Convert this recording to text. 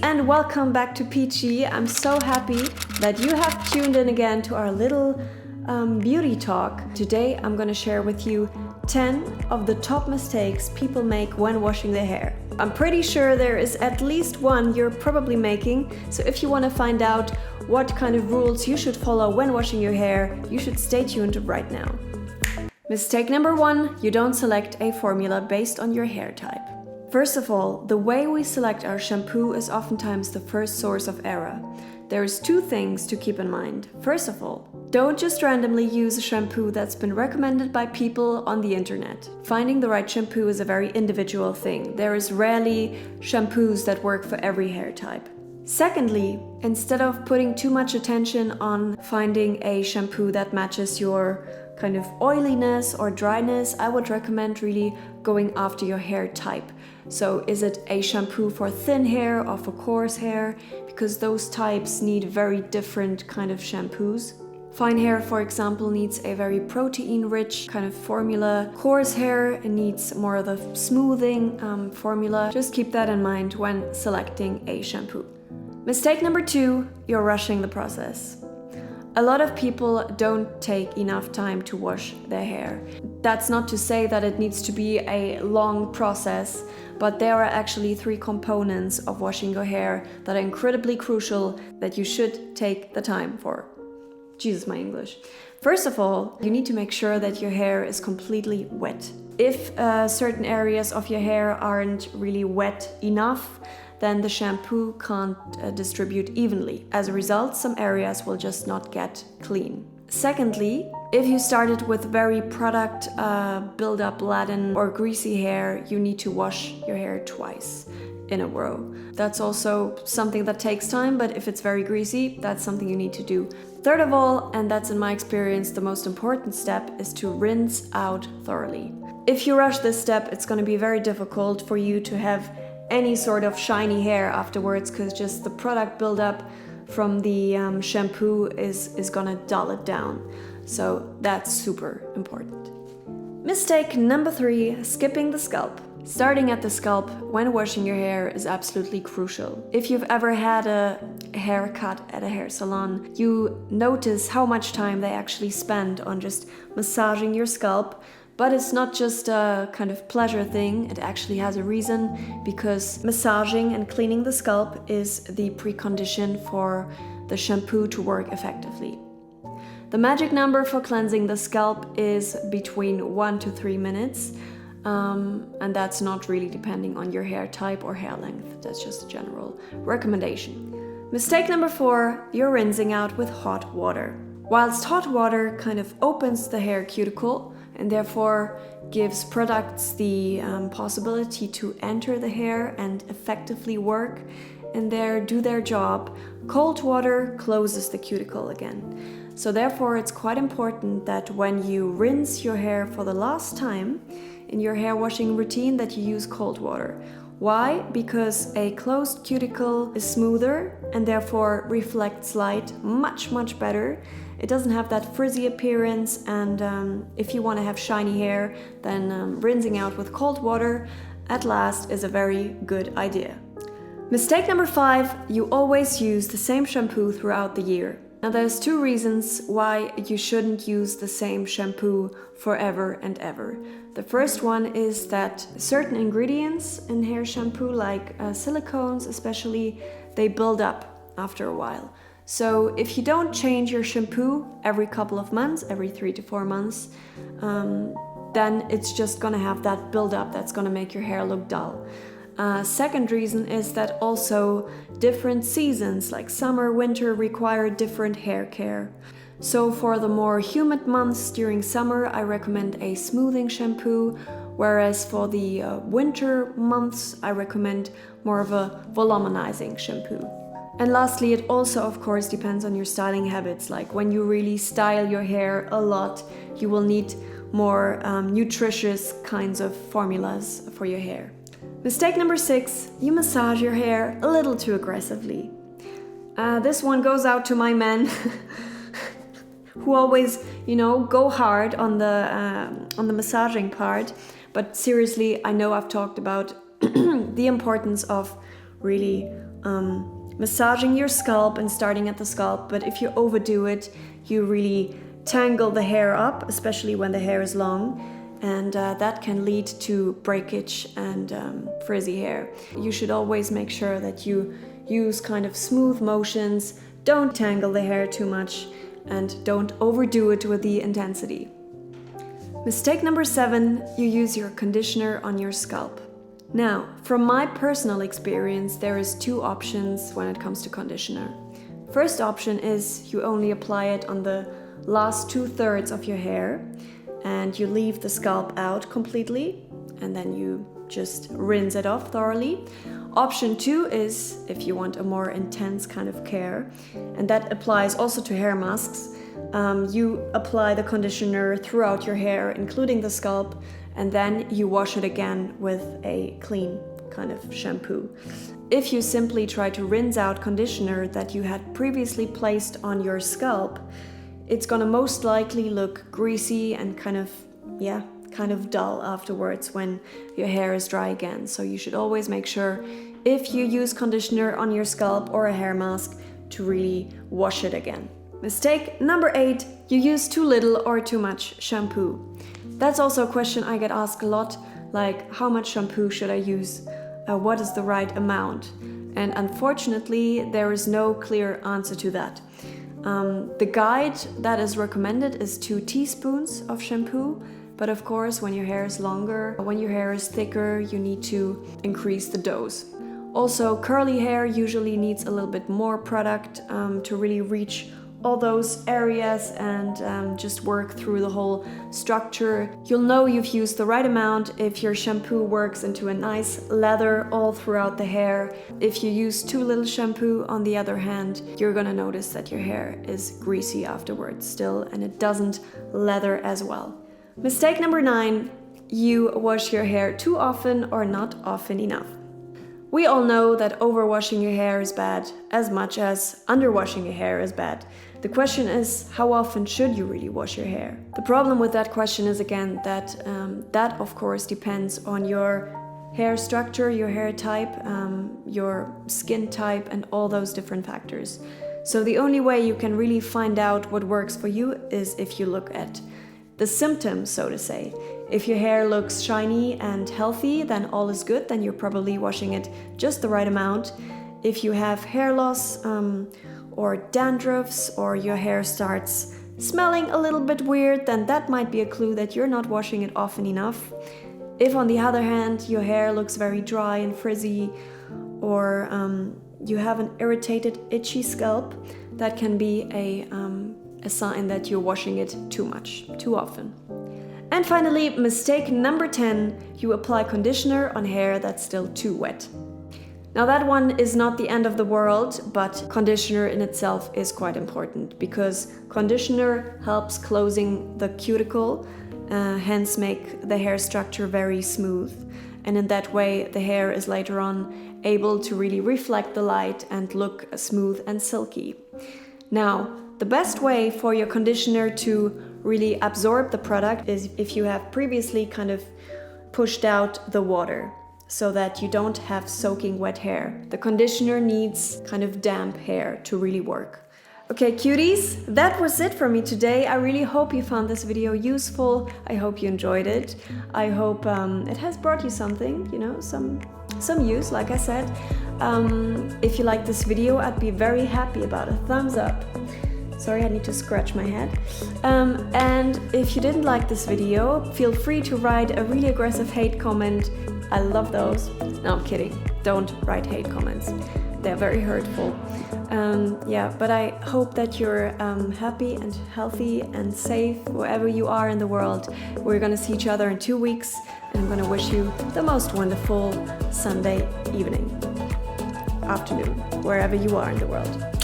and welcome back to Peachy. I'm so happy that you have tuned in again to our little beauty talk. Today I'm going to share with you 10 of the top mistakes people make when washing their hair. I'm pretty sure there is at least one you're probably making, so if you want to find out what kind of rules you should follow when washing your hair, you should stay tuned right now. Mistake number 1, you don't select a formula based on your hair type. First of all, the way we select our shampoo is oftentimes the first source of error. There's 2 things to keep in mind. First of all, don't just randomly use a shampoo that's been recommended by people on the internet. Finding the right shampoo is a very individual thing. There is rarely shampoos that work for every hair type. Secondly, instead of putting too much attention on finding a shampoo that matches your kind of oiliness or dryness, I would recommend really going after your hair type. So is it a shampoo for thin hair or for coarse hair? Because those types need very different kind of shampoos. Fine hair, for example, needs a very protein-rich kind of formula. Coarse hair needs more of the smoothing formula. Just keep that in mind when selecting a shampoo. Mistake number 2, you're rushing the process. A lot of people don't take enough time to wash their hair. That's not to say that it needs to be a long process, but there are actually 3 components of washing your hair that are incredibly crucial that you should take the time for. Jesus, my English. First of all, you need to make sure that your hair is completely wet. If certain areas of your hair aren't really wet enough, then the shampoo can't distribute evenly. As a result, some areas will just not get clean. Secondly, if you started with very product build-up laden or greasy hair, you need to wash your hair twice in a row. That's also something that takes time, but if it's very greasy, that's something you need to do. Third of all, and that's in my experience the most important step, is to rinse out thoroughly. If you rush this step, it's going to be very difficult for you to have any sort of shiny hair afterwards, because just the product buildup from the shampoo is gonna dull it down. So that's super important. Mistake number 3, skipping the scalp. Starting at the scalp when washing your hair is absolutely crucial. If you've ever had a haircut at a hair salon, you notice how much time they actually spend on just massaging your scalp. But it's not just a kind of pleasure thing, it actually has a reason, because massaging and cleaning the scalp is the precondition for the shampoo to work effectively. The magic number for cleansing the scalp is between 1 to 3 minutes, and that's not really depending on your hair type or hair length, that's just a general recommendation. Mistake number 4, you're rinsing out with hot water. Whilst hot water kind of opens the hair cuticle, and therefore gives products the possibility to enter the hair and effectively work and do their job, cold water closes the cuticle again. So therefore it's quite important that when you rinse your hair for the last time in your hair washing routine, that you use cold water. Why? Because a closed cuticle is smoother and therefore reflects light much better. It doesn't have that frizzy appearance, and if you want to have shiny hair, then rinsing out with cold water at last is a very good idea. Mistake number 5, you always use the same shampoo throughout the year. Now there's 2 reasons why you shouldn't use the same shampoo forever and ever. The first one is that certain ingredients in hair shampoo, like silicones especially, they build up after a while. So if you don't change your shampoo every couple of months, every 3 to 4 months, then it's just gonna have that buildup that's gonna make your hair look dull. Second reason is that also different seasons like summer, winter require different hair care. So for the more humid months during summer, I recommend a smoothing shampoo, whereas for the winter months, I recommend more of a voluminizing shampoo. And lastly, it also, of course, depends on your styling habits. Like when you really style your hair a lot, you will need more nutritious kinds of formulas for your hair. Mistake number 6, you massage your hair a little too aggressively. This one goes out to my men who always, go hard on the massaging part. But seriously, I know I've talked about the importance of really massaging your scalp and starting at the scalp, but if you overdo it, you really tangle the hair up, especially when the hair is long, and that can lead to breakage and frizzy hair. You should always make sure that you use kind of smooth motions, don't tangle the hair too much, and don't overdo it with the intensity. Mistake number 7, you use your conditioner on your scalp. Now, from my personal experience, there is 2 options when it comes to conditioner. First option is you only apply it on the last 2/3 of your hair and you leave the scalp out completely, and then you just rinse it off thoroughly. Option 2 is if you want a more intense kind of care, and that applies also to hair masks. You apply the conditioner throughout your hair, including the scalp, and then you wash it again with a clean kind of shampoo. If you simply try to rinse out conditioner that you had previously placed on your scalp, it's gonna most likely look greasy and kind of dull afterwards when your hair is dry again. So you should always make sure, if you use conditioner on your scalp or a hair mask, to really wash it again. Mistake number 8, you use too little or too much shampoo. That's also a question I get asked a lot, like how much shampoo should I use? What is the right amount? And unfortunately, there is no clear answer to that. The guide that is recommended is 2 teaspoons of shampoo, but of course when your hair is longer, when your hair is thicker, you need to increase the dose. Also, curly hair usually needs a little bit more product to really reach all those areas and just work through the whole structure. You'll know you've used the right amount if your shampoo works into a nice lather all throughout the hair. If you use too little shampoo, on the other hand, you're gonna notice that your hair is greasy afterwards still, and it doesn't lather as well. Mistake number 9, you wash your hair too often or not often enough. We all know that overwashing your hair is bad, as much as underwashing your hair is bad. The question is, how often should you really wash your hair? The problem with that question is, again, that that of course depends on your hair structure, your hair type, your skin type, and all those different factors. So the only way you can really find out what works for you is if you look at the symptoms, so to say. If your hair looks shiny and healthy, then all is good, then you're probably washing it just the right amount. If you have hair loss or dandruffs, or your hair starts smelling a little bit weird, then that might be a clue that you're not washing it often enough. If on the other hand your hair looks very dry and frizzy, or you have an irritated, itchy scalp, that can be a sign that you're washing it too much, too often. And finally, mistake number 10, you apply conditioner on hair that's still too wet. Now that one is not the end of the world, but conditioner in itself is quite important because conditioner helps closing the cuticle, hence make the hair structure very smooth. And in that way, the hair is later on able to really reflect the light and look smooth and silky. Now, the best way for your conditioner to really absorb the product is if you have previously kind of pushed out the water so that you don't have soaking wet hair. The conditioner needs kind of damp hair to really work. Okay, cuties, that was it for me today. I really hope you found this video useful. I hope you enjoyed it. I hope it has brought you something, you know, some use, like I said. If you like this video, I'd be very happy about a thumbs up. Sorry, I need to scratch my head. And if you didn't like this video, feel free to write a really aggressive hate comment. I love those. No, I'm kidding. Don't write hate comments. They're very hurtful. Yeah, but I hope that you're happy and healthy and safe wherever you are in the world. We're gonna see each other in 2 weeks, and I'm gonna wish you the most wonderful Sunday evening, afternoon, wherever you are in the world.